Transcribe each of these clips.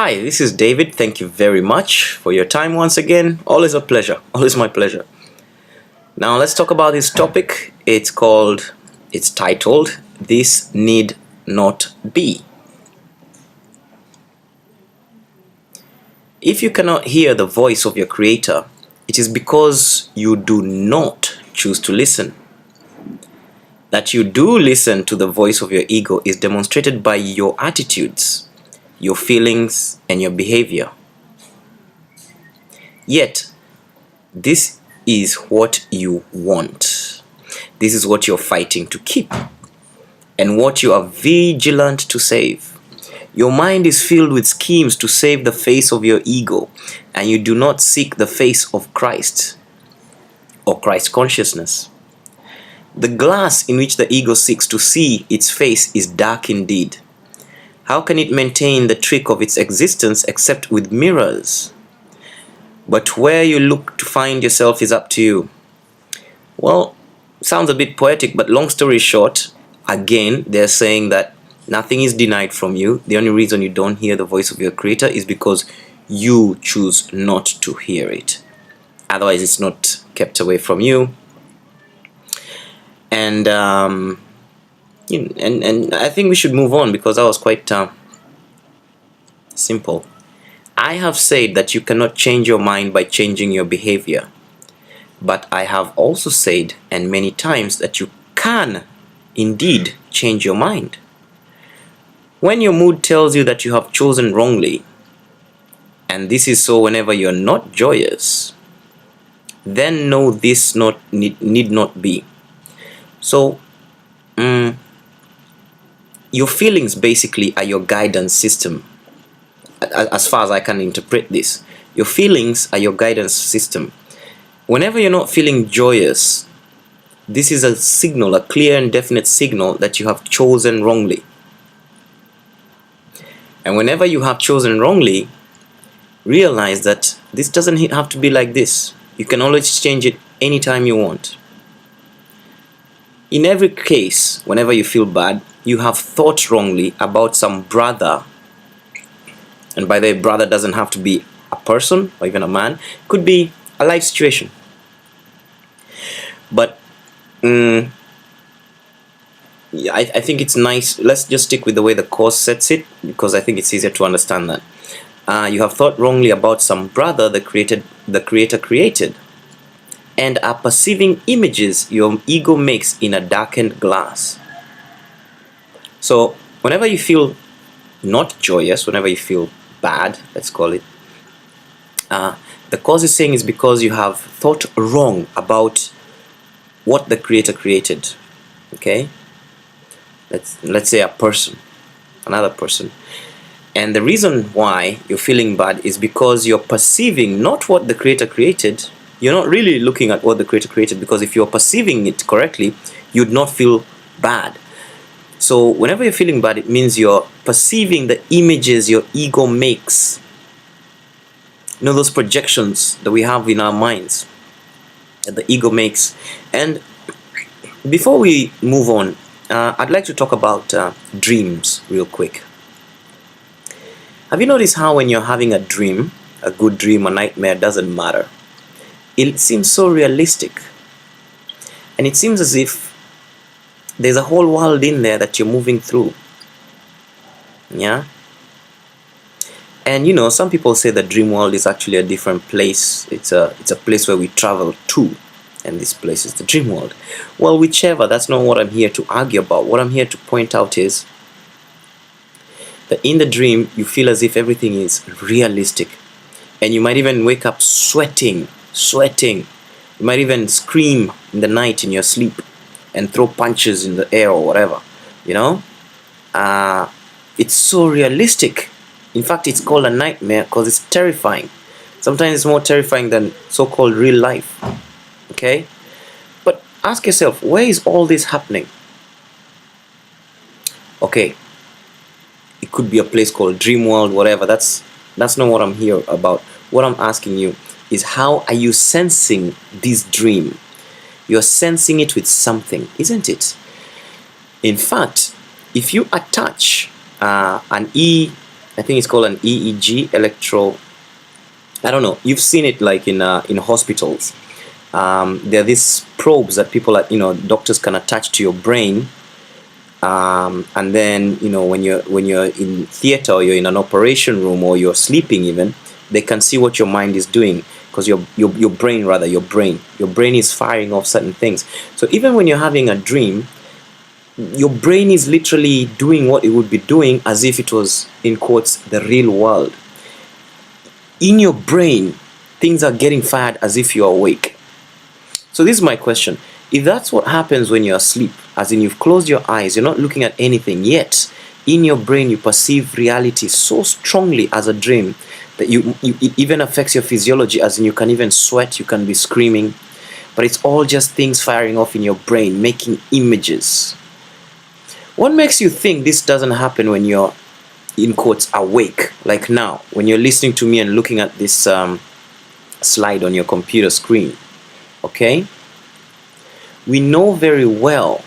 Hi, this is David. Thank you very much for your time once again. Always a pleasure. Always my pleasure. Now let's talk about this topic. It's titled, This Need Not Be. If you cannot hear the voice of your Creator, it is because you do not choose to listen. That you do listen to the voice of your ego is demonstrated by your attitudes, your feelings, and your behavior. Yet, this is what you want. This is what you're fighting to keep, and what you are vigilant to save. Your mind is filled with schemes to save the face of your ego, and you do not seek the face of Christ or Christ consciousness. The glass in which the ego seeks to see its face is dark indeed. How can it maintain the trick of its existence except with mirrors? But where you look to find yourself is up to you. Well, sounds a bit poetic, but long story short, again, they're saying that nothing is denied from you. The only reason you don't hear the voice of your Creator is because you choose not to hear it. Otherwise, it's not kept away from you. And I think we should move on because that was quite simple. I have said that you cannot change your mind by changing your behavior. But I have also said, and many times, that you can indeed change your mind. When your mood tells you that you have chosen wrongly, and this is so whenever you're not joyous, then know this need not be. So, your feelings basically are your guidance system. As far as I can interpret this, your feelings are your guidance system. Whenever you're not feeling joyous, this is a signal, a clear and definite signal that you have chosen wrongly. And whenever you have chosen wrongly, realize that this doesn't have to be like this. You can always change it anytime you want. In every case, whenever you feel bad, you have thought wrongly about some brother. And by the way, brother doesn't have to be a person or even a man. It could be a life situation. But I think it's nice. Let's just stick with the way the course sets it, because I think it's easier to understand that. You have thought wrongly about some brother the Creator created, and are perceiving images your ego makes in a darkened glass. So whenever you feel not joyous, whenever you feel bad, let's call it, the cause is saying is because you have thought wrong about what the Creator created. Okay, let's say a person, another person, and the reason why you're feeling bad is because you're perceiving not what the Creator created. You're not really looking at what the Creator created, because if you're perceiving it correctly, you'd not feel bad. So whenever you're feeling bad, it means you're perceiving the images your ego makes. You know, those projections that we have in our minds that the ego makes. And before we move on, I'd like to talk about dreams real quick. Have you noticed how when you're having a dream, a good dream, a nightmare, doesn't matter, it seems so realistic, and it seems as if there's a whole world in there that you're moving through. Yeah. And you know, some people say the dream world is actually a different place. It's a place where we travel to, and this place is the dream world. Well, whichever, that's not what I'm here to argue about. What I'm here to point out is that in the dream you feel as if everything is realistic, and you might even wake up sweating. You might even scream in the night in your sleep and throw punches in the air or whatever, you know. It's so realistic. In fact, it's called a nightmare because it's terrifying. Sometimes it's more terrifying than so-called real life. Okay, but ask yourself, where is all this happening? Okay, it could be a place called dream world, whatever. That's not what I'm here about. What I'm asking you is, how are you sensing this dream? You're sensing it with something, isn't it? In fact, if you attach an I think it's called an EEG, electro. I don't know. You've seen it like in hospitals. There are these probes that people, doctors can attach to your brain, and then when you're in theater, or you're in an operation room, or you're sleeping even, they can see what your mind is doing, because your brain is firing off certain things. So even when you're having a dream, your brain is literally doing what it would be doing as if it was, in quotes, the real world. In your brain, things are getting fired as if you're awake. So this is my question. If that's what happens when you're asleep, as in you've closed your eyes, you're not looking at anything, yet in your brain you perceive reality so strongly as a dream that it even affects your physiology, as in you can even sweat, you can be screaming, but it's all just things firing off in your brain, making images. What makes you think this doesn't happen when you're, in quotes, awake? Like now, when you're listening to me and looking at this slide on your computer screen, okay? We know very well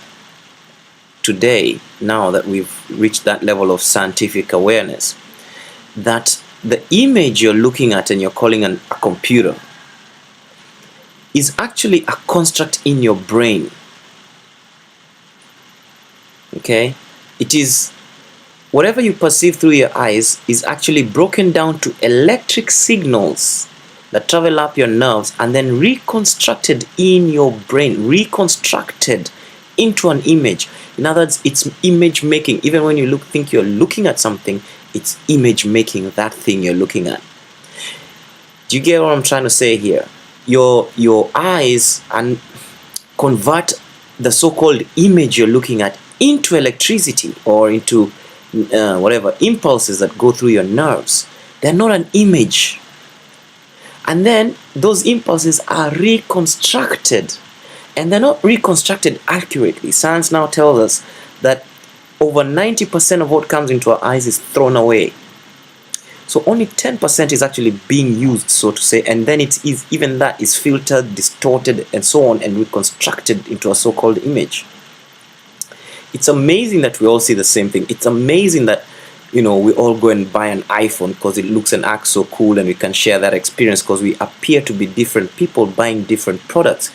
today, now that we've reached that level of scientific awareness, that the image you're looking at and you're calling a computer is actually a construct in your brain. Okay? It is, whatever you perceive through your eyes is actually broken down to electric signals that travel up your nerves and then reconstructed in your brain, reconstructed into an image. In other words, it's image making. Even when you think you're looking at something, it's image making that thing you're looking at. Do you get what I'm trying to say here? Your eyes and convert the so-called image you're looking at into electricity, or into whatever impulses that go through your nerves. They're not an image. And then those impulses are reconstructed, and they're not reconstructed accurately. Science now tells us that over 90% of what comes into our eyes is thrown away. So only 10% is actually being used, so to say, and then even that is filtered, distorted, and so on, and reconstructed into a so-called image. It's amazing that we all see the same thing. It's amazing that we all go and buy an iPhone because it looks and acts so cool, and we can share that experience because we appear to be different people buying different products.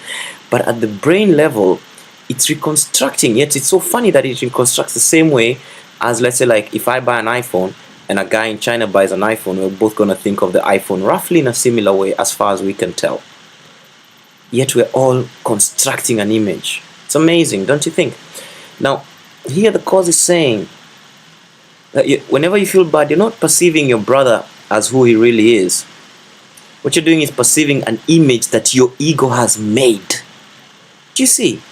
But at the brain level, it's reconstructing. Yet it's so funny that it reconstructs the same way as, let's say, like if I buy an iPhone and a guy in China buys an iPhone, we're both going to think of the iPhone roughly in a similar way as far as we can tell. Yet we're all constructing an image. It's amazing, don't you think? Now, here the cause is saying that whenever you feel bad, you're not perceiving your brother as who he really is. What you're doing is perceiving an image that your ego has made. Do you see?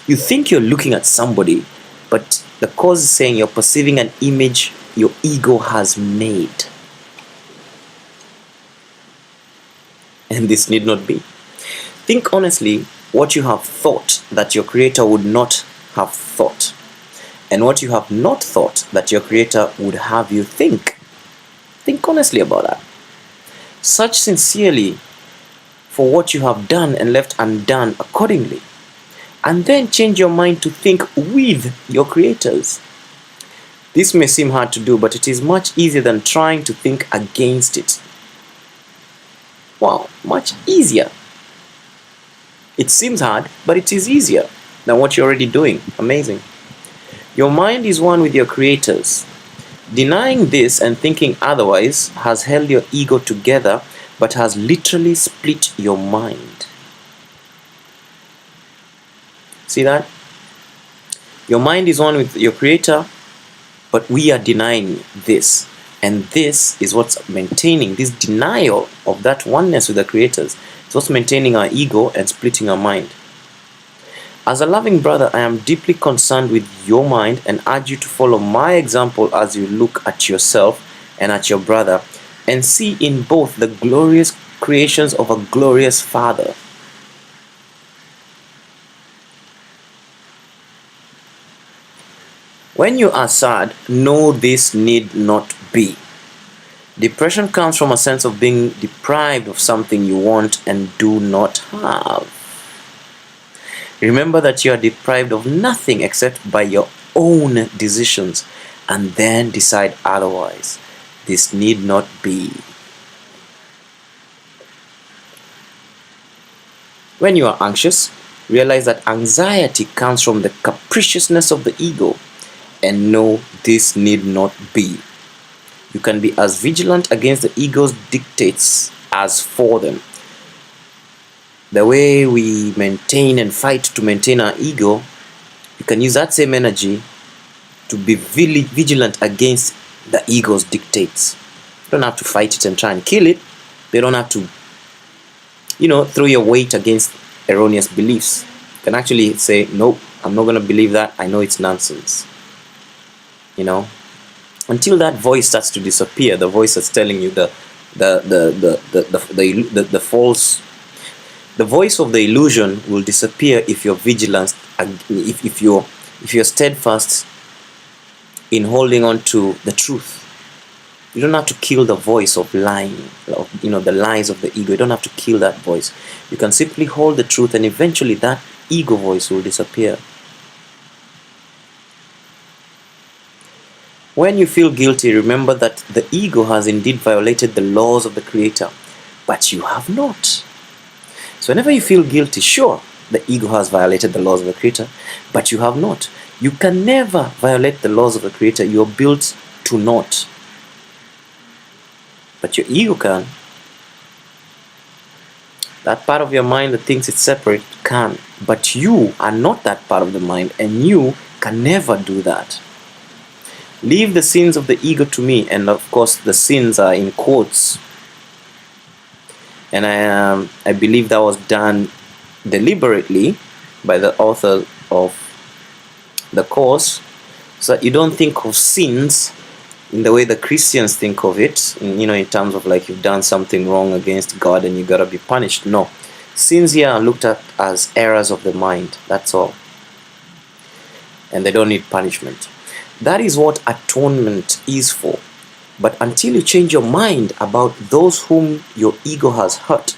You think you're looking at somebody, but the cause is saying you're perceiving an image your ego has made. And this need not be. Think honestly what you have thought that your creator would not have thought, and what you have not thought that your creator would have you think. Think honestly about that. Search sincerely for what you have done and left undone accordingly, and then change your mind to think with your creators. This may seem hard to do, but it is much easier than trying to think against it. Wow, much easier. It seems hard, but it is easier than what you're already doing. Amazing. Your mind is one with your creators. Denying this and thinking otherwise has held your ego together, but has literally split your mind. See that? Your mind is one with your creator, but we are denying this. And this is what's maintaining, this denial of that oneness with the creators. It's what's maintaining our ego and splitting our mind. As a loving brother, I am deeply concerned with your mind and urge you to follow my example as you look at yourself and at your brother and see in both the glorious creations of a glorious Father. When you are sad, know this need not be. Depression comes from a sense of being deprived of something you want and do not have. Remember that you are deprived of nothing except by your own decisions, and then decide otherwise. This need not be. When you are anxious, realize that anxiety comes from the capriciousness of the ego, and no, this need not be. You can be as vigilant against the ego's dictates as for them. The way we maintain and fight to maintain our ego, you can use that same energy to be vigilant against the ego's dictates. You don't have to fight it and try and kill it. You don't have to, throw your weight against erroneous beliefs. You can actually say, nope, I'm not going to believe that. I know it's nonsense. Until that voice starts to disappear, the voice that's telling you the false, the voice of the illusion will disappear if you're vigilant, if you're steadfast in holding on to the truth. You don't have to kill the voice of lying, the lies of the ego. You don't have to kill that voice. You can simply hold the truth, and eventually that ego voice will disappear. When you feel guilty, remember that the ego has indeed violated the laws of the Creator, but you have not. So whenever you feel guilty, sure, the ego has violated the laws of the Creator, but you have not. You can never violate the laws of the Creator. You are built to not. But your ego can. That part of your mind that thinks it's separate can. But you are not that part of the mind, and you can never do that. Leave the sins of the ego to me. And of course the sins are in quotes. And I believe that was done deliberately by the author of the course, so that you don't think of sins in the way the Christians think of it, in terms of like you've done something wrong against God and you gotta be punished. No. Sins here are looked at as errors of the mind. That's all. And they don't need punishment. That is what atonement is for. But until you change your mind about those whom your ego has hurt,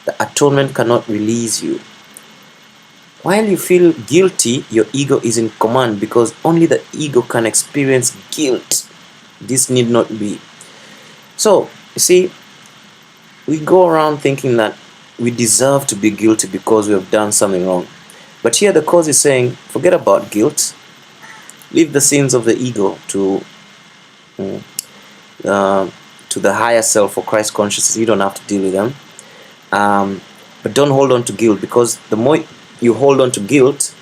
the atonement cannot release you. While you feel guilty, your ego is in command, because only the ego can experience guilt. This need not be. So, you see, we go around thinking that we deserve to be guilty because we have done something wrong. But here the Course is saying, forget about guilt. Leave the sins of the ego to the higher self or Christ consciousness. You don't have to deal with them. But don't hold on to guilt, because the more you hold on to guilt,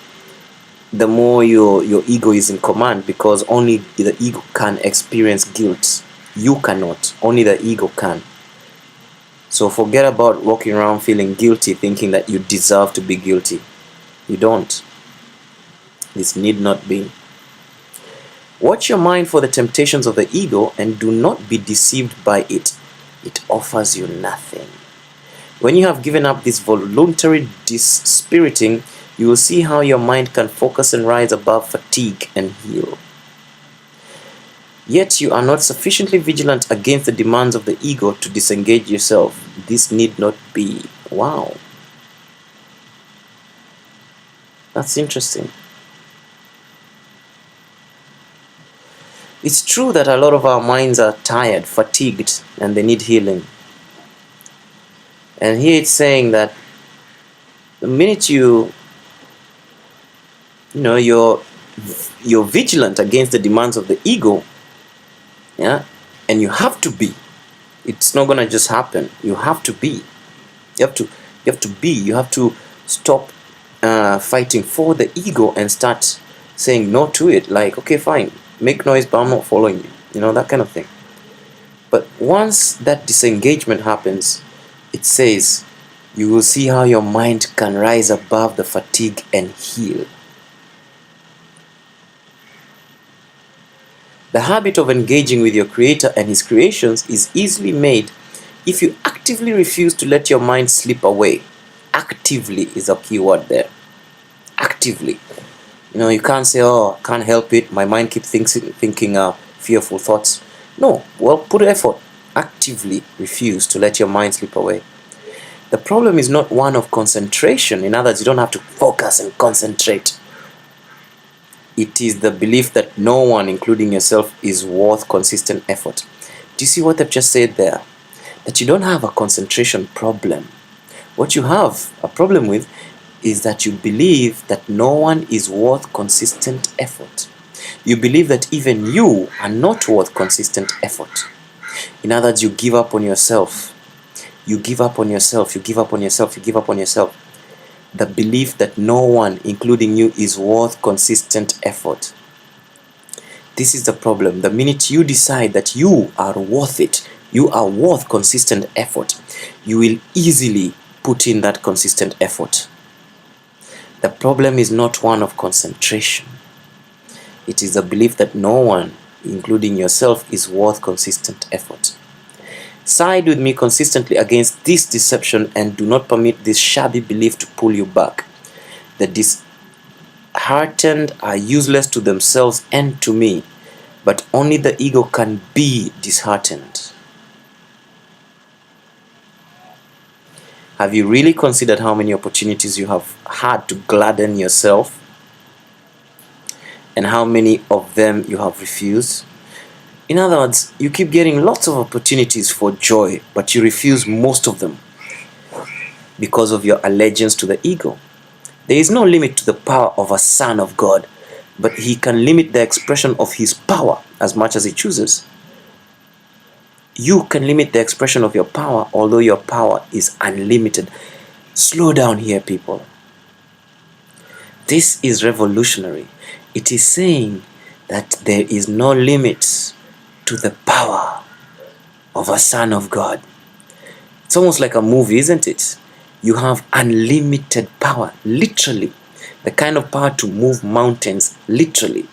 the more your ego is in command, because only the ego can experience guilt. You cannot. Only the ego can. So forget about walking around feeling guilty, thinking that you deserve to be guilty. You don't. This need not be. Watch your mind for the temptations of the ego, and do not be deceived by it. It offers you nothing. When you have given up this voluntary dispiriting, you will see how your mind can focus and rise above fatigue and heal. Yet you are not sufficiently vigilant against the demands of the ego to disengage yourself. This need not be. Wow. That's interesting. It's true that a lot of our minds are tired, fatigued, and they need healing. And here it's saying that the minute you're vigilant against the demands of the ego, and you have to be. It's not gonna just happen. You have to be. You have to stop fighting for the ego and start saying no to it. Like, okay, fine, make noise, but I'm not following you. That kind of thing. But once that disengagement happens, it says you will see how your mind can rise above the fatigue and heal. The habit of engaging with your Creator and His creations is easily made if you actively refuse to let your mind slip away. Actively is a key word there. Actively. You can't say, oh, I can't help it, my mind keeps thinking fearful thoughts. No, well, put effort. Actively refuse to let your mind slip away. The problem is not one of concentration. In other words, you don't have to focus and concentrate. It is the belief that no one, including yourself, is worth consistent effort. Do you see what I've just said there? That you don't have a concentration problem. What you have a problem with is that you believe that no one is worth consistent effort. You believe that even you are not worth consistent effort. In other words, you give up on yourself. You give up on yourself. You give up on yourself. You give up on yourself. The belief that no one, including you, is worth consistent effort. This is the problem. The minute you decide that you are worth it, you are worth consistent effort, you will easily put in that consistent effort. The problem is not one of concentration. It is the belief that no one, including yourself, is worth consistent effort. Side with me consistently against this deception and do not permit this shabby belief to pull you back. The disheartened are useless to themselves and to me, but only the ego can be disheartened. Have you really considered how many opportunities you have had to gladden yourself? And how many of them you have refused? In other words, you keep getting lots of opportunities for joy, but you refuse most of them because of your allegiance to the ego. There is no limit to the power of a son of God, but he can limit the expression of his power as much as he chooses. You can limit the expression of your power, although your power is unlimited. Slow down here, people. This is revolutionary. It is saying that there is no limit to the power of a son of God. It's almost like a movie, isn't it? You have unlimited power, literally. The kind of power to move mountains, literally.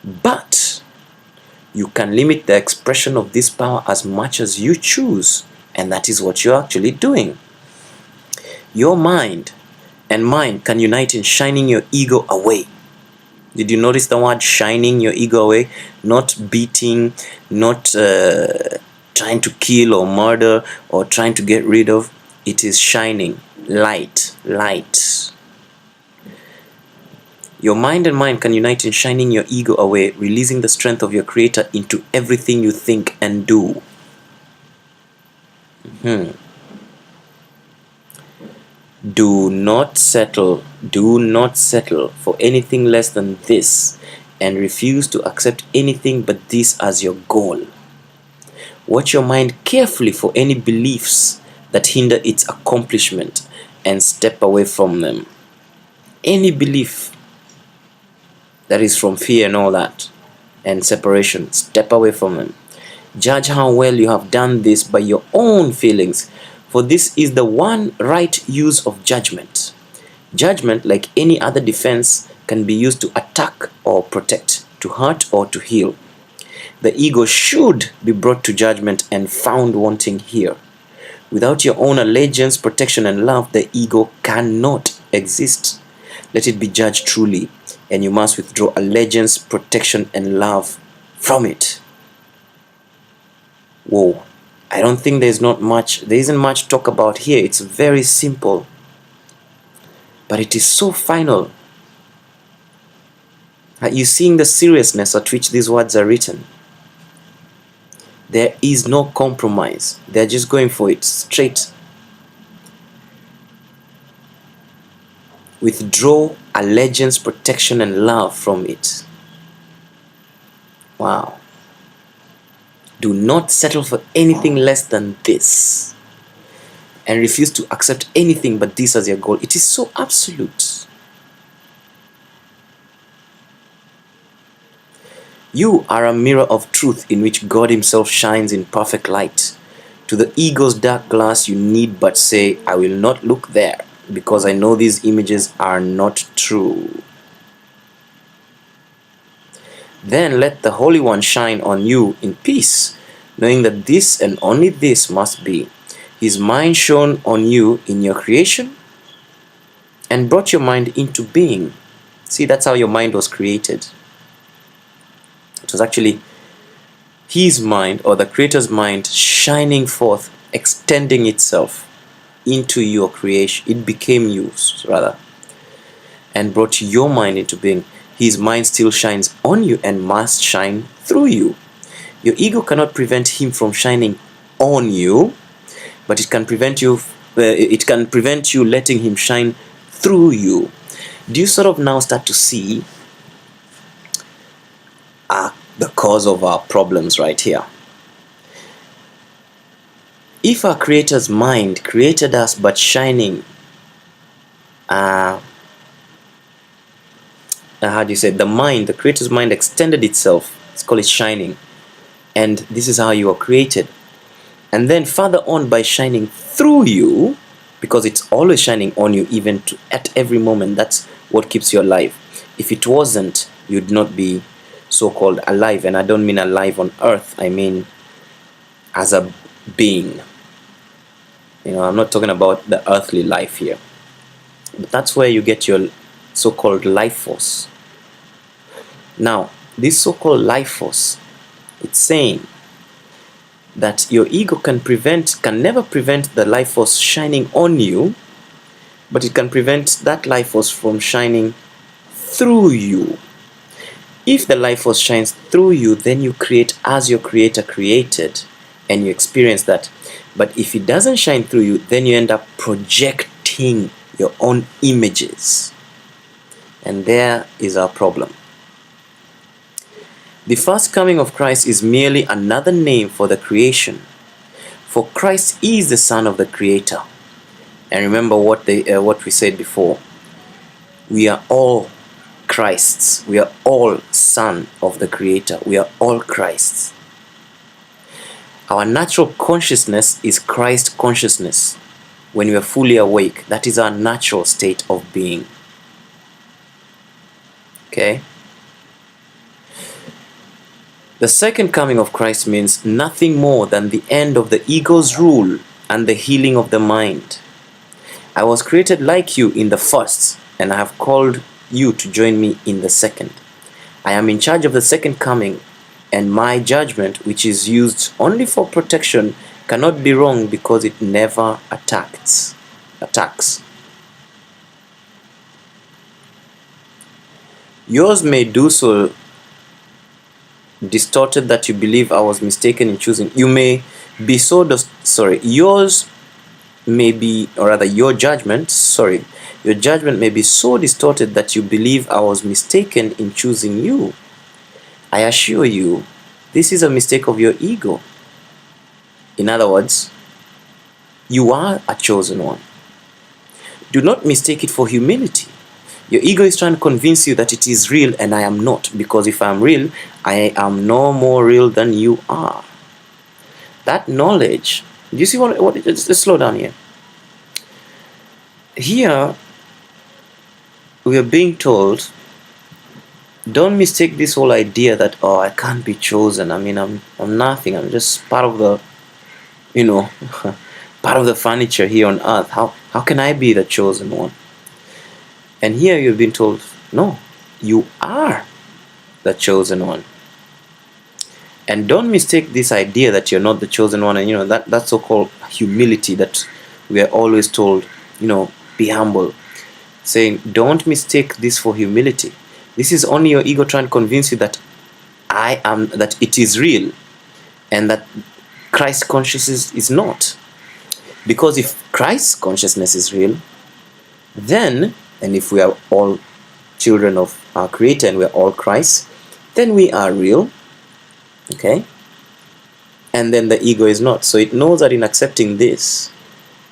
But you can limit the expression of this power as much as you choose, and that is what you're actually doing. Your mind and mine can unite in shining your ego away. Did you notice the word shining your ego away? Not beating, not trying to kill or murder or trying to get rid of. It is shining, light, light. Your mind and mind can unite in shining your ego away, releasing the strength of your creator into everything you think and do. Do not settle for anything less than this, and refuse to accept anything but this as your goal. Watch your mind carefully for any beliefs that hinder its accomplishment and step away from them. Any belief that is from fear and all that, and separation, step away from them. Judge how well you have done this by your own feelings, for this is the one right use of judgment. Judgment, like any other defense, can be used to attack or protect, to hurt or to heal. The ego should be brought to judgment and found wanting here. Without your own allegiance, protection, and love, the ego cannot exist. Let it be judged truly, and you must withdraw allegiance, protection, and love from it. Whoa. I don't think there isn't much talk about here. It's very simple, but it is so final. Are you seeing the seriousness at which these words are written? There is no compromise. They're just going for it straight. Withdraw allegiance, protection, and love from it. Wow. Do not settle for anything less than this, and refuse to accept anything but this as your goal. It is so absolute. You are a mirror of truth in which God himself shines in perfect light. To the ego's dark glass you need but say, I will not look there, because I know these images are not true. Then let the Holy One shine on you in peace, knowing that this and only this must be. His mind shone on you in your creation and brought your mind into being. See, that's how your mind was created. It was actually his mind, or the creator's mind, shining forth, extending itself into your creation. It became you, rather, and brought your mind into being. His mind still shines on you and must shine through you. Your ego cannot prevent him from shining on you, but it can prevent you letting him shine through you. Do you sort of now start to see the cause of our problems right here? If our Creator's mind created us but shining, how do you say, the Creator's mind extended itself, let's call it shining, and this is how you are created. And then further on, by shining through you, because it's always shining on you, even at every moment. That's what keeps you alive. If it wasn't, you'd not be so-called alive. And I don't mean alive on earth, I mean as a being. I'm not talking about the earthly life here, but that's where you get your so-called life force. Now, this so-called life force, it's saying that your ego can never prevent the life force shining on you, but it can prevent that life force from shining through you. If the life force shines through you, then you create as your Creator created, and you experience that. But if it doesn't shine through you, then you end up projecting your own images. And there is our problem. The first coming of Christ is merely another name for the creation. For Christ is the Son of the Creator. And remember what we said before. We are all Christs. We are all Son of the Creator. We are all Christs. Our natural consciousness is Christ consciousness. When we are fully awake, that is our natural state of being. Okay? The second coming of Christ means nothing more than the end of the ego's rule and the healing of the mind. I was created like you in the first, and I have called you to join me in the second. I am in charge of the second coming, and my judgment, which is used only for protection, cannot be wrong because it never attacks. Yours may do so distorted that you believe I was mistaken in choosing. You may be so yours may be, or rather your judgment may be so distorted that you believe I was mistaken in choosing you. I assure you, this is a mistake of your ego. In other words, you are a chosen one. Do not mistake it for humility. Your ego is trying to convince you that it is real and I am not, because if I am real, I am no more real than you are. That knowledge, do you see what let's slow down here. Here, we are being told, don't mistake this whole idea that, oh, I can't be chosen. I mean, I'm nothing. I'm just part of the, part of the furniture here on earth. How can I be the chosen one? And here you've been told, no, you are the chosen one. And don't mistake this idea that you're not the chosen one, and that so-called humility that we are always told, be humble. Saying, don't mistake this for humility. This is only your ego trying to convince you that that it is real, and that Christ's consciousness is not. Because if Christ's consciousness is real, then, and if we are all children of our Creator and we are all Christ, then we are real. Okay? And then the ego is not. So it knows that in accepting this,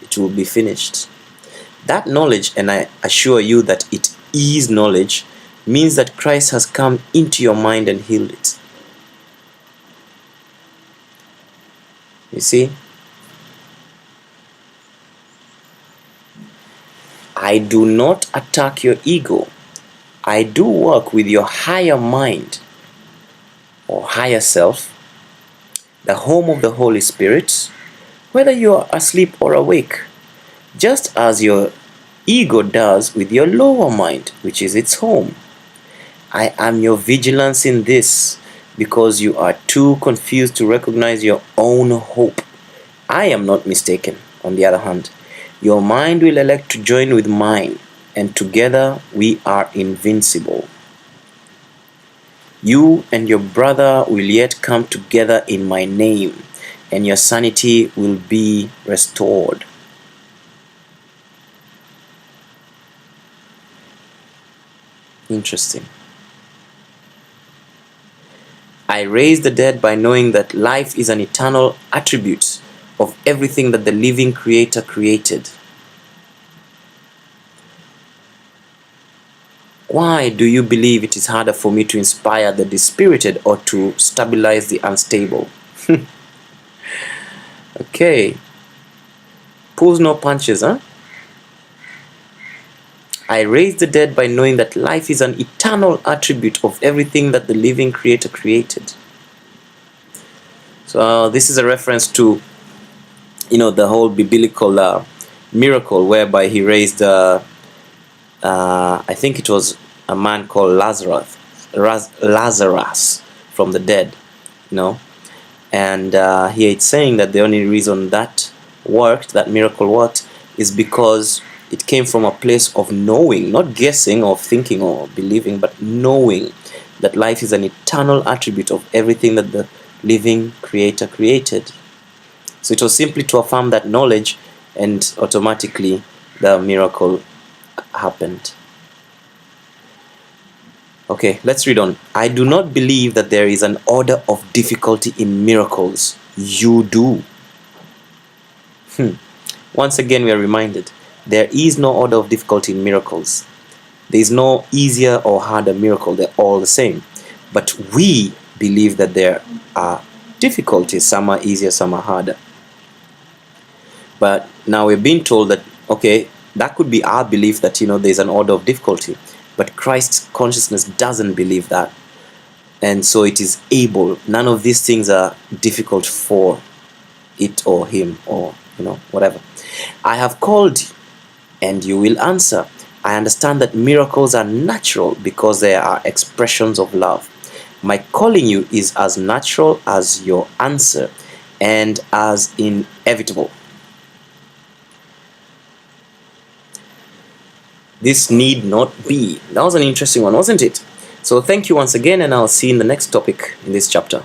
it will be finished. That knowledge, and I assure you that it is knowledge, means that Christ has come into your mind and healed it. You see? I do not attack your ego. I do work with your higher mind or higher self, the home of the Holy Spirit, whether you are asleep or awake, just as your ego does with your lower mind, which is its home. I am your vigilance in this, because you are too confused to recognize your own hope. I am not mistaken, on the other hand. Your mind will elect to join with mine, and together we are invincible. You and your brother will yet come together in my name, and your sanity will be restored. Interesting. I raise the dead by knowing that life is an eternal attribute of everything that the living Creator created. Why do you believe it is harder for me to inspire the dispirited or to stabilize the unstable? Okay. Pulls no punches, huh? I raise the dead by knowing that life is an eternal attribute of everything that the living Creator created. So this is a reference to, the whole biblical miracle whereby he raised, I think it was a man called Lazarus from the dead, and he is saying that the only reason that miracle worked, is because it came from a place of knowing, not guessing or thinking or believing, but knowing that life is an eternal attribute of everything that the living Creator created. So it was simply to affirm that knowledge, and automatically the miracle happened. Okay, let's read on. I do not believe that there is an order of difficulty in miracles. You do. Once again, we are reminded, there is no order of difficulty in miracles. There is no easier or harder miracle. They're all the same. But we believe that there are difficulties. Some are easier, some are harder. But now we're being told that, okay, that could be our belief that, there's an order of difficulty. But Christ's consciousness doesn't believe that. And so it is able. None of these things are difficult for it or him or, whatever. I have called you and you will answer. I understand that miracles are natural because they are expressions of love. My calling you is as natural as your answer and as inevitable. This need not be. That was an interesting one, wasn't it? So thank you once again, and I'll see you in the next topic in this chapter.